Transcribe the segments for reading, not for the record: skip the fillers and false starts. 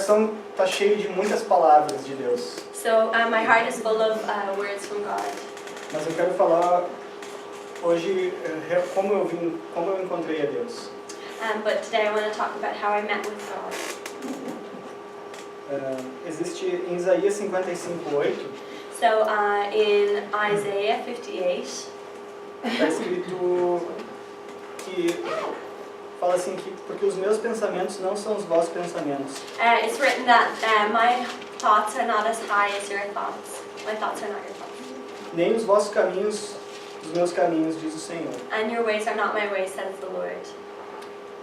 coração está cheio de muitas palavras de Deus. So my heart is full of words from God. Mas eu quero falar hoje como eu encontrei a Deus. But today I want to talk about how I met with God. Existe em Isaías 55:8. So in Isaiah 58, está escrito que fala assim que porque os meus pensamentos não são os vossos pensamentos. It's written that my thoughts are not as high as your thoughts. My thoughts are not your thoughts. Nem os vossos caminhos os meus caminhos, diz o Senhor. And your ways are not my ways, says the Lord.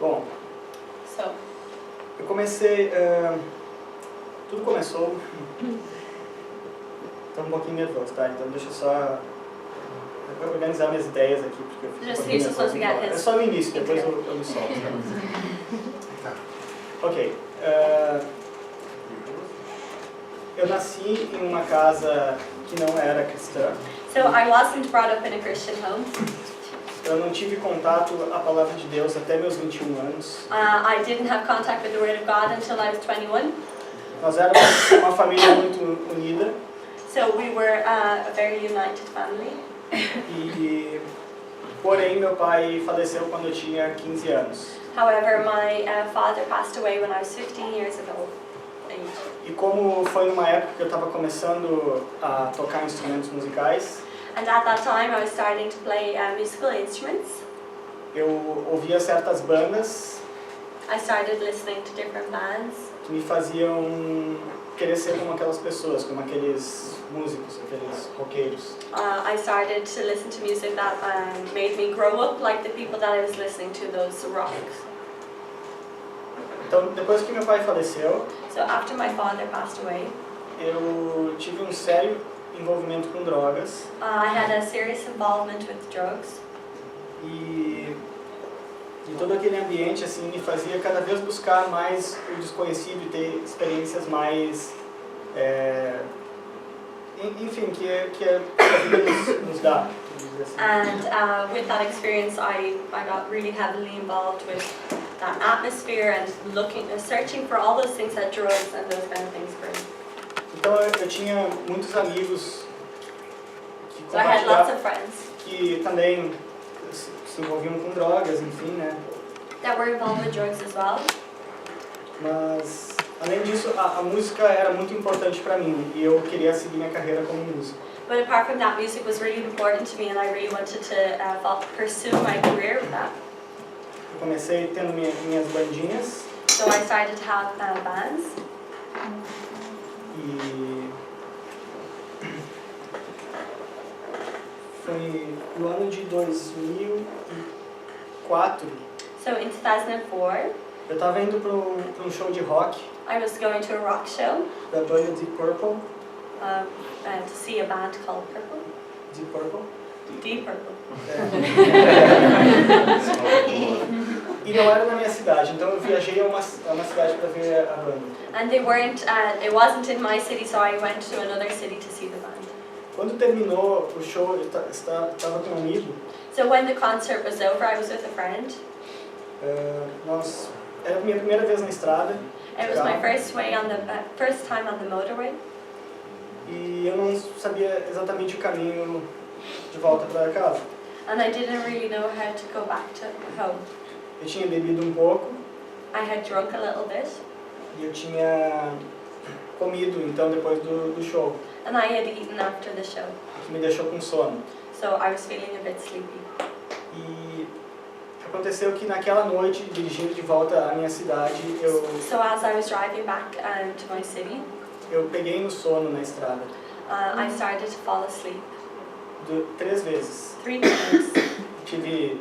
Bom, So eu comecei, tudo começou. Estou um pouquinho nervoso, tá? Então deixa eu só organizar minhas ideias aqui, porque eu fico Just um pouquinho supposed to get nervoso. his- É só no início, depois eu me solto. Tá? Ok. Eu nasci em uma casa que não era cristã. So I wasn't brought up in a Christian home. Eu não tive contato à palavra de Deus até meus 21 anos. I didn't have contact with the Word of God until I was 21. Nós éramos uma família muito unida. So we were a very united family. Porém, meu pai faleceu quando eu tinha 15 anos. However, my father passed away when I was 15 years of age. E como foi numa época que eu estava começando a tocar instrumentos musicais, And at that time I was starting to play musical instruments. eu ouvia certas bandas I started listening to different bands que me faziam querer ser como aquelas pessoas, como aqueles músicos, aqueles roqueiros. I started to listen to music that made me grow up like the people that I was listening to, those rocks. Então, depois que meu pai faleceu, So after my father passed away, eu tive um sério envolvimento com drogas I had a serious involvement with drugs. e todo aquele ambiente assim me fazia cada vez buscar mais o desconhecido e ter experiências mais, enfim, que a vida nos dá. Assim. And with that experience, I got really heavily involved with that atmosphere and searching for all those things that drugs and those kind of things bring. Então eu tinha muitos amigos que So I had lots of friends que também se envolviam com drogas, enfim, né? that were involved with drugs as well. Mas além disso, a música era muito importante para mim e eu queria seguir minha carreira como músico. But apart from that, music was really important to me, and I really wanted to pursue my career with that. Eu comecei tendo minhas bandinhas. So I started to have bands. E foi no ano de 2004. So in 2004, Eu estava indo para um show de rock I was going to a rock show da banda Deep Purple. to see a band called Purple. Deep Purple. Deep Purple. E não era na minha cidade, então eu viajei a uma cidade para ver a banda. And they weren't. It wasn't in my city, so I went to another city to see the band. Quando terminou o show, eu estava com um amigo. So when the concert was over, I was with a friend. Era a minha primeira vez na estrada. It was my first time on the motorway. E eu não sabia exatamente o caminho de volta para casa. And I didn't really know how to go back to home. Eu tinha bebido um pouco. I had drunk a little bit. E eu tinha comido, então, depois do show. And I had eaten after the show. Que me deixou com sono. So I was feeling a bit sleepy. E aconteceu que naquela noite, dirigindo de volta à minha cidade, So as I was driving back to my city, eu peguei no sono na estrada. I started to fall asleep 3 vezes. 3 times. Tive...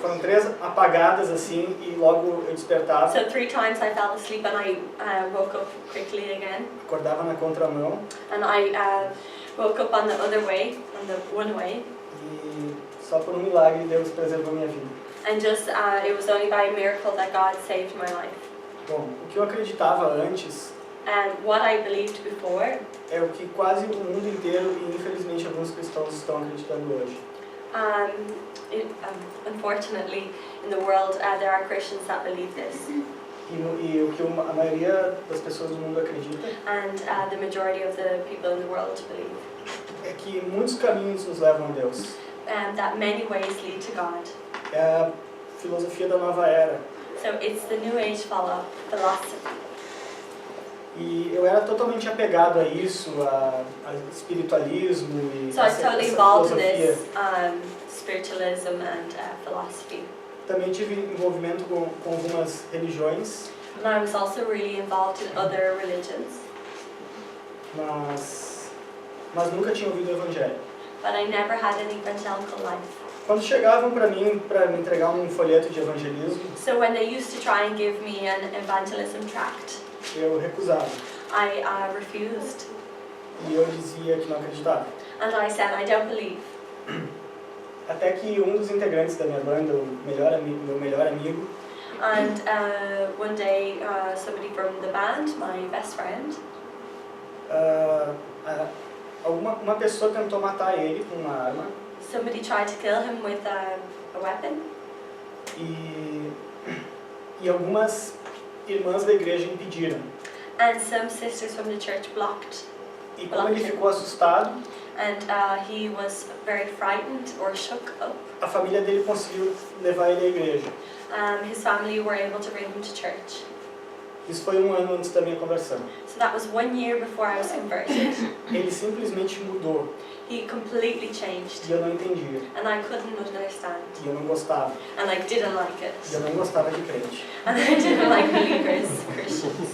foram 3 apagadas assim e logo eu despertava. So 3 times I fell asleep and I woke up quickly again. Acordava na contramão. And I woke up on the other way, on the one way. E só por um milagre Deus preservou minha vida. And just it was only by a miracle that God saved my life. Bom, o que eu acreditava antes And what I believed before é o que quase o mundo inteiro e infelizmente alguns cristãos estão acreditando hoje. Unfortunately, in the world, there are Christians that believe this. E o que a maioria das pessoas do mundo acredita And the majority of the people in the world believe. é que muitos caminhos nos levam a Deus. That many ways lead to God. É a filosofia da nova era. So it's the New Age philosophy. E eu era totalmente apegado a isso, a espiritualismo e So I was essa totally involved in filosofia. this spiritualism and philosophy. Também tive envolvimento com algumas religiões, And I was also really involved in other religions, mas nunca tinha ouvido o evangelho. but I never had an evangelical life. Quando chegavam para mim para me entregar um folheto de evangelismo, So when they used to try and give me an evangelism tract, eu recusava. I refused. E eu dizia que não acreditava. And I said, I don't believe. Até que um dos integrantes da minha banda, meu melhor amigo, And one day, somebody from the band, my best friend, uma pessoa tentou matar ele com uma arma somebody tried to kill him with a weapon. e algumas irmãs da igreja impediram. And some sisters from the church blocked. E como ele ficou assustado, And he was very frightened or shook up. a família dele conseguiu levar ele à igreja. His family were able to bring him to church. Isso foi um ano antes da minha conversão. So that was 1 year before I was converted. Ele simplesmente mudou He completely changed. e eu não entendia. And I couldn't understand. E eu não gostava. And I didn't like E it. eu não gostava de crente. And I didn't like believers, Christians.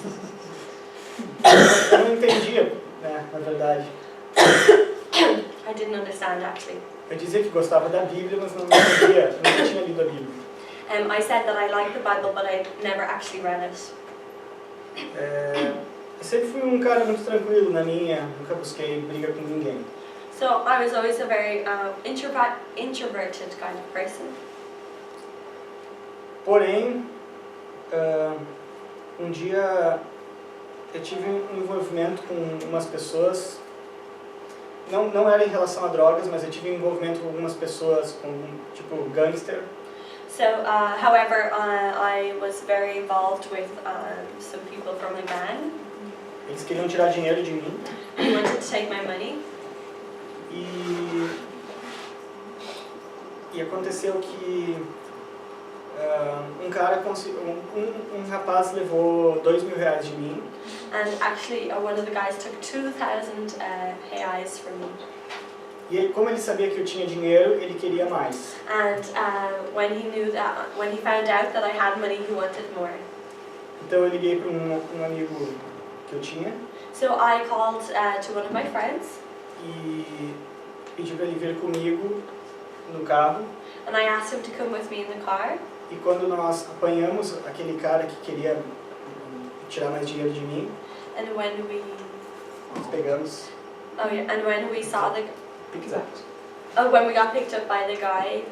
Eu não entendia, né, na verdade. I didn't understand actually. Eu dizia que gostava da Bíblia, mas não entendia, nunca tinha lido a Bíblia. I said that I liked the Bible, but I never actually read it. Eu sempre fui um cara muito tranquilo na minha, nunca busquei briga com ninguém. So I was always a very introverted kind of person. Porém, um dia eu tive um envolvimento com umas pessoas, não era em relação a drogas, mas eu tive um envolvimento com algumas pessoas, tipo gangster. So, however, I was very involved with some people from a gang. Eles queriam tirar dinheiro de mim. They wanted to take my money. E aconteceu que um rapaz levou R$2.000 de mim. And actually, one of the guys took 2,000 reais from me. E como ele sabia que eu tinha dinheiro, ele queria mais. And when he found out that I had money, he wanted more. Então eu liguei para um amigo que eu tinha. So I called to one of my friends. E pedi para ele vir comigo no carro. And I asked him to come with me in the car. E quando nós apanhamos aquele cara que queria tirar mais dinheiro de mim, And when we nós pegamos. Oh yeah, and when we saw the Exato. when we got picked up by the guy,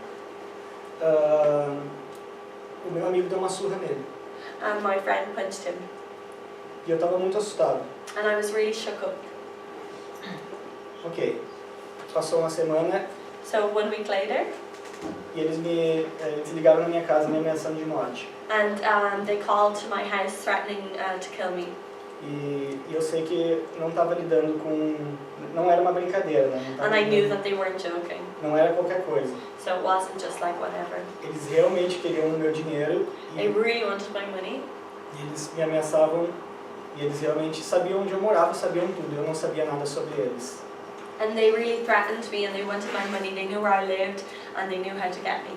O meu amigo deu uma surra nele. and my friend punched him. E eu estava muito assustado. And I was really shook up. Ok. Passou uma semana So 1 week later, e eles ligaram na minha casa me ameaçando de morte. and they called to my house threatening to kill me. E eu sei que não estava lidando com... Não era uma brincadeira, né? And I knew that they weren't joking. Não era qualquer coisa. So it wasn't just like whatever. Eles realmente queriam o meu dinheiro They really wanted my money. e eles me ameaçavam e eles realmente sabiam onde eu morava, sabiam tudo. Eu não sabia nada sobre eles. And they really threatened me and they wanted my money. They knew where I lived and they knew how to get me.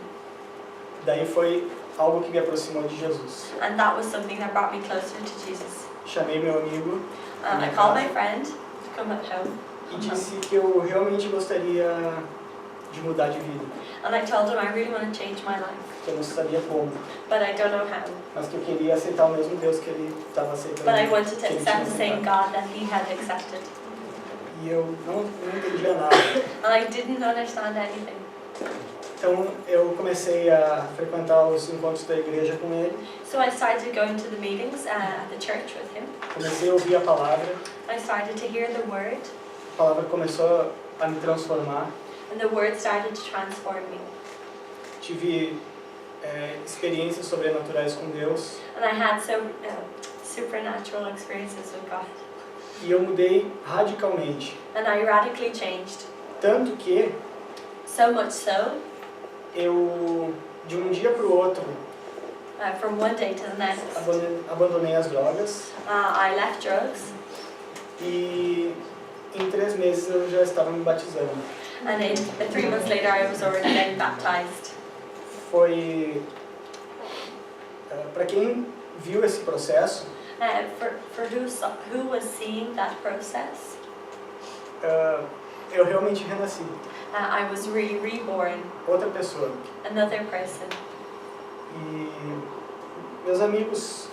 Daí foi algo que me aproximou de Jesus. And that was something that brought me closer to Jesus. Chamei meu amigo I called my friend to come at home. e disse que eu realmente gostaria de mudar de vida. And I told him I really want to change my life, Que eu não sabia como, but I don't know how. mas que eu queria aceitar o mesmo Deus que ele estava aceitando. But I wanted to que ele tinha accept the same aceitado. God that he had accepted. E eu não entendia nada. And I didn't understand anything. Então eu comecei a frequentar os encontros da igreja com ele. So I started going to the meetings at the church with him. Comecei a ouvir a palavra. I started to hear the word. A palavra começou a me transformar. And the word started to transform me. Tive experiências sobrenaturais com Deus. And I had some supernatural experiences with God. E eu mudei radicalmente. And I radically changed. Tanto que So much so, eu, de um dia para o outro, from one day to the next, abandonei as drogas. I left drugs. E em 3 meses eu já estava me batizando. And 3 months later, I was already getting baptized. Foi... para quem viu esse processo, For who was seeing that process, eu realmente renasci. I was really reborn, Outra pessoa. another person. E os amigos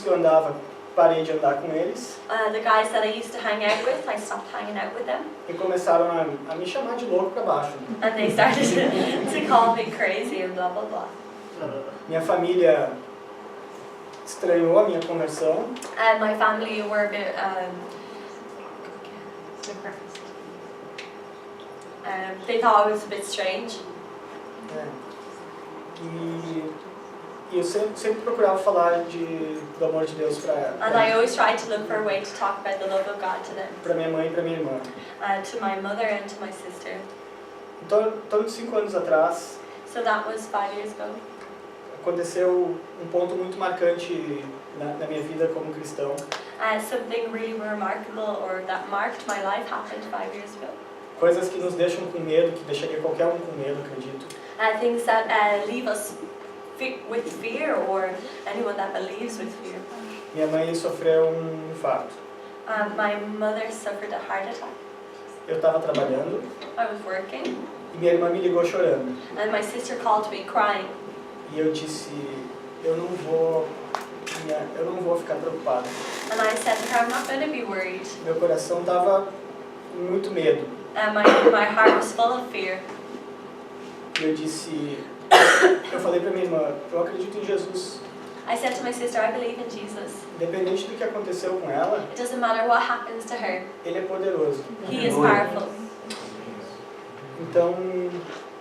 que eu andava, parei de andar com eles. The guys that I used to hang out with, I stopped hanging out with them. E começaram a me chamar de louco para baixo. And they started to call me crazy and blah blah blah. Minha família estranhou a minha conversão. And my family were a bit they thought I was a bit strange. E eu sempre procurava falar do amor de Deus And I always tried to look for a way to talk about the love of God to them. Para minha mãe e para minha irmã. To my mother and to my sister. Então, de 5 anos atrás, So that was 5 years ago. aconteceu um ponto muito marcante na minha vida como cristão. Something really remarkable or that marked my life happened 5 years ago. Coisas que nos deixam com medo, que deixaria qualquer um com medo, acredito. Things that leave us with fear, or anyone that believes with fear. Minha mãe sofreu infarto. My mother suffered a heart attack. Eu estava trabalhando. I was working. E minha irmã me ligou chorando. And my sister called me crying. E eu disse, eu não vou ficar preocupado. And I said to her, I'm not going to be worried. Meu coração estava muito medo. And my heart was full of fear. E eu falei para minha irmã, eu acredito em Jesus. I said to my sister, I believe in Jesus. Independente do que aconteceu com ela, It doesn't matter what happens to her. Ele é poderoso. He is powerful. Então,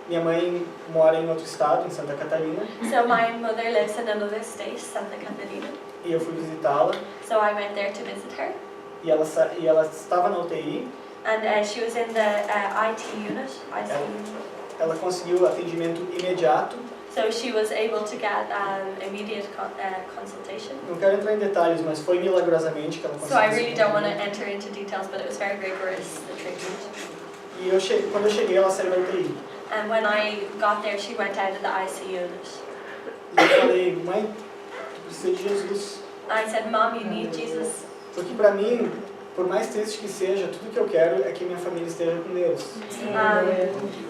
minha mãe mora em outro estado, em Santa Catarina. So my mother lives in another state, Santa Catarina. E eu fui visitá-la. So I went there to visit her. E ela estava na UTI. And she was in the IT unit. Ela conseguiu atendimento imediato. So she was able to get immediate consultation. Não quero entrar em detalhes, mas foi milagrosamente que ela conseguiu. So I really don't want to enter into details, but it was very rigorous, the treatment. E quando eu cheguei, ela saiu da UTI. And when I got there, she went out of the IC unit. E eu falei, mãe, tu precisa de Jesus. I said, Mom, you need Jesus. Porque para mim, por mais triste que seja, tudo que eu quero é que minha família esteja com Deus.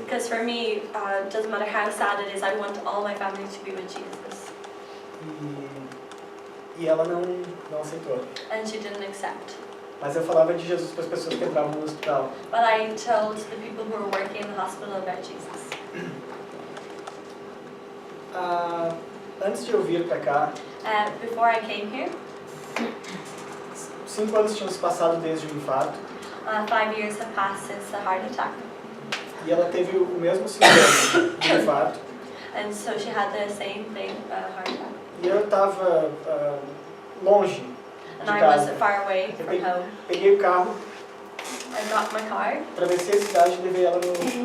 Because for me, it doesn't matter how sad it is, I want all my family to be with Jesus. E ela não aceitou. And she didn't accept. Mas eu falava de Jesus para as pessoas que entravam no hospital. But I told the people who were working in the hospital about Jesus. Antes de eu vir para cá, Before I came here, 5 anos tinham se passado desde o infarto. 5 years have passed since the heart attack. E ela teve o mesmo sintoma de infarto. And so she had the same thing, heart attack. E eu estava longe And de I casa. was far away from home. Peguei o carro, I got my car, atravessei a cidade e levei ela no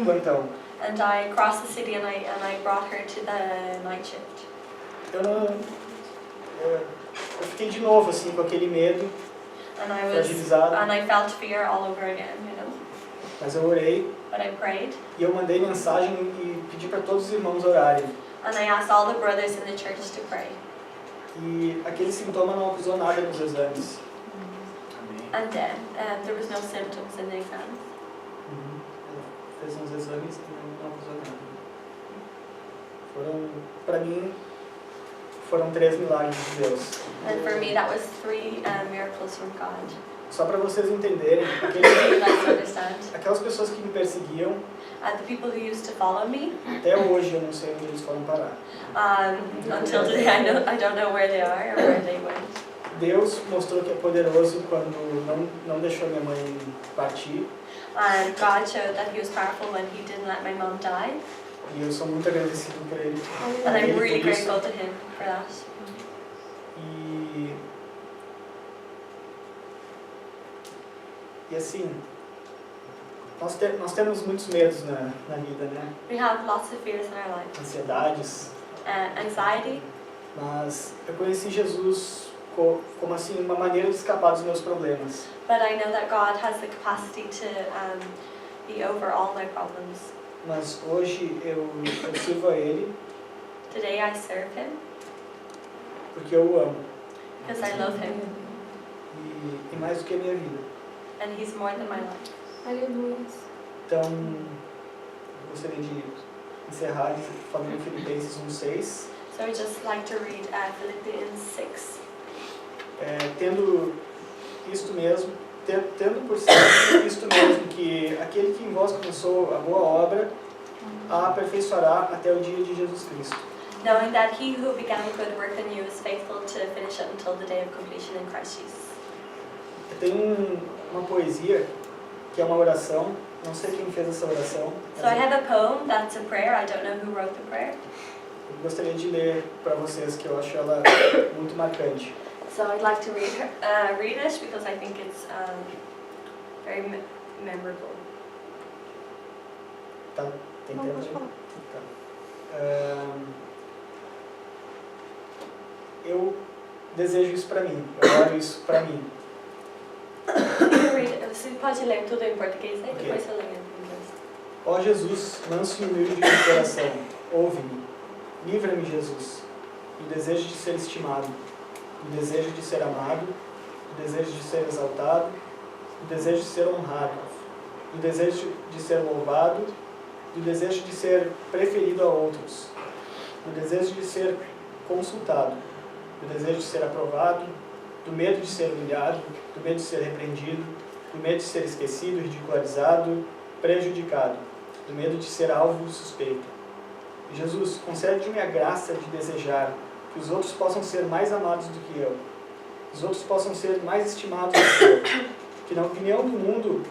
plantão. and I crossed the city and I brought her to the night shift. Eu fiquei de novo assim com aquele medo, fragilizado. And I felt fear all over again, you know. Mas eu orei But I prayed, e eu mandei mensagem e pedi para todos os irmãos orarem. and I asked all the brothers in the church to pray. E aquele sintoma não acusou nada nos exames. And there was no symptoms in the exams. Ela fez uns exames e não acusou nada. Para mim, foram 3 milagres de Deus. And for me, that was 3 miracles from God. Só para vocês entenderem, You guys understand? aquelas pessoas que me perseguiam, The people who used to follow me, até hoje eu não sei onde eles foram parar. until today, I don't know where they are or where they went. Deus mostrou que é poderoso quando não deixou minha mãe partir. And God showed that He was powerful when He didn't let my mom die. E eu sou muito agradecido por ele. And I'm Ele really por isso. grateful to Him for that. E assim, nós temos muitos medos na vida, né? We have lots of fears in our life. Ansiedades. Anxiety. Mas eu conheci Jesus como assim uma maneira de escapar dos meus problemas. But I know that God has the capacity to be over all my problems. Mas hoje eu sirvo a Ele. Today I serve Him. Porque eu o amo. Because I love Him. E mais do que a minha vida. And He's more than my life. Aleluia. Então, eu gostaria de encerrar falando em Filipenses 1:6. So I just like to read Philippians 6. Tendo isto mesmo, tendo por certo isto mesmo, que aquele que em vós começou a boa obra, a aperfeiçoará até o dia de Jesus Cristo. Knowing that He who began a good work in you is faithful to finish it until the day of completion in Christ Jesus. Tem uma poesia que é uma oração, não sei quem fez essa oração. So I have a poem that's a prayer. I don't know who wrote the prayer. Eu gostaria de ler para vocês, que eu acho ela muito marcante. So I'd like to read it because I think it's very memorable. Tá? Tem tempo? Pode falar. Tá. Eu desejo isso para mim, eu oro isso para mim. Você pode ler tudo em português, né? Ok. Depois você lê em inglês. Ó Jesus, manso e humilde de coração, ouve-me, livra-me, Jesus, do desejo de ser estimado, do desejo de ser amado, do desejo de ser exaltado, do desejo de ser honrado, do desejo de ser louvado, do desejo de ser preferido a outros, do desejo de ser consultado, do desejo de ser aprovado, do medo de ser humilhado, do medo de ser repreendido, do medo de ser esquecido, ridicularizado, prejudicado, do medo de ser alvo suspeito. Jesus, concede-me a graça de desejar que os outros possam ser mais amados do que eu, que os outros possam ser mais estimados do que eu, que na opinião do mundo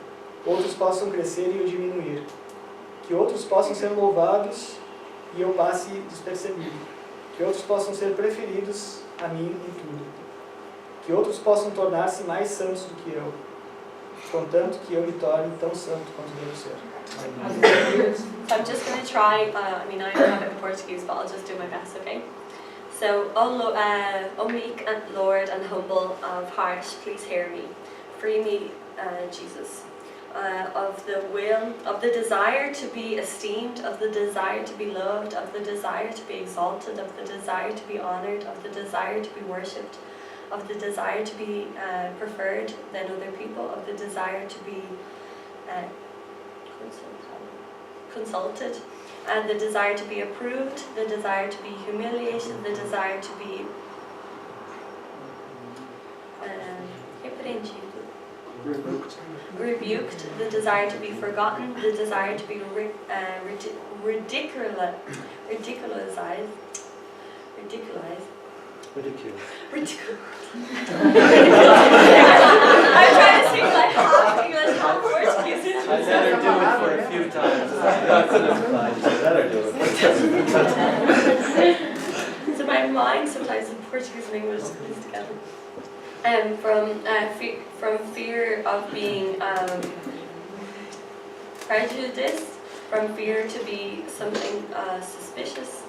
outros possam crescer e eu diminuir, que outros possam ser louvados e eu passe despercebido, que outros possam ser preferidos a mim em tudo, que outros possam tornar-se mais santos do que eu, contanto que eu me torne tão santo quanto devo ser. So I'm just going to try, I mean I don't have it in Portuguese, but I'll just do my best, okay? So, O meek and Lord and humble of heart, please hear me. Free me, Jesus, of the desire to be esteemed, of the desire to be loved, of the desire to be exalted, of the desire to be honoured, of the desire to be worshipped, of the desire to be preferred than other people, of the desire to be consulted, and the desire to be approved, the desire to be humiliated, the desire to be rebuked, the desire to be forgotten, the desire to be ridiculized. I'm trying to speak like half English, half Portuguese. I let her do it for a few times. That's enough. Let her do it. So my mind sometimes in Portuguese and English comes together. From fear of being prejudiced, from fear to be something suspicious.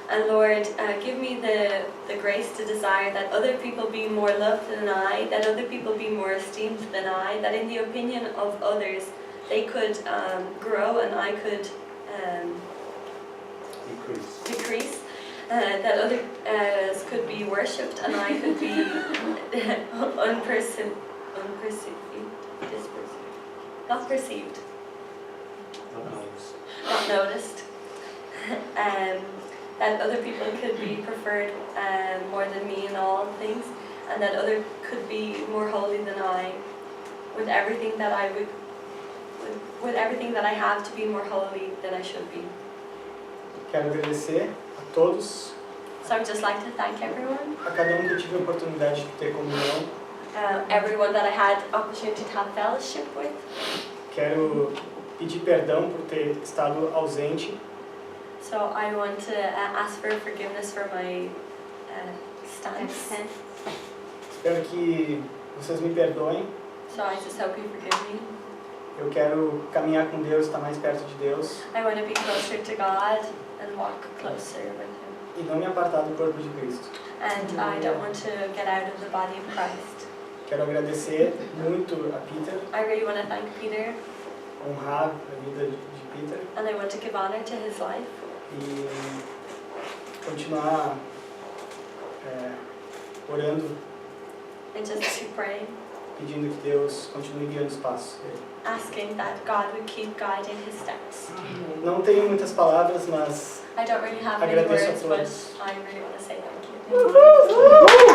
And Lord, give me the grace to desire that other people be more loved than I, that other people be more esteemed than I, that in the opinion of others they could grow and I could decrease, that others could be worshipped and I could be not perceived, not noticed. That other people could be preferred more than me in all things, and that other could be more holy than I, with everything that I have to be more holy than I should be. Quero agradecer a todos, So I'd just like to thank everyone, a cada que eu tive a oportunidade de ter comunhão, everyone that I had opportunity to have fellowship with, Quero pedir perdão por ter estado ausente. So I want to ask for forgiveness for my stance. Espero que vocês me perdoem. So I just hope you forgive me. Eu quero caminhar com Deus, estar mais perto de Deus. I want to be closer to God and walk closer with Him. E não me apartar do corpo de Cristo. And I don't want to get out of the body of Christ. Quero agradecer muito a Peter, I really want to thank Peter, honrar a vida de Peter and I want to give honor to his life. e continuar orando, And just to pray, pedindo que Deus continue guiando os passos dele. asking that God would keep guiding his steps. Não tenho muitas palavras, mas I don't really have many agradeço a words, but todos. I really want to say thank you.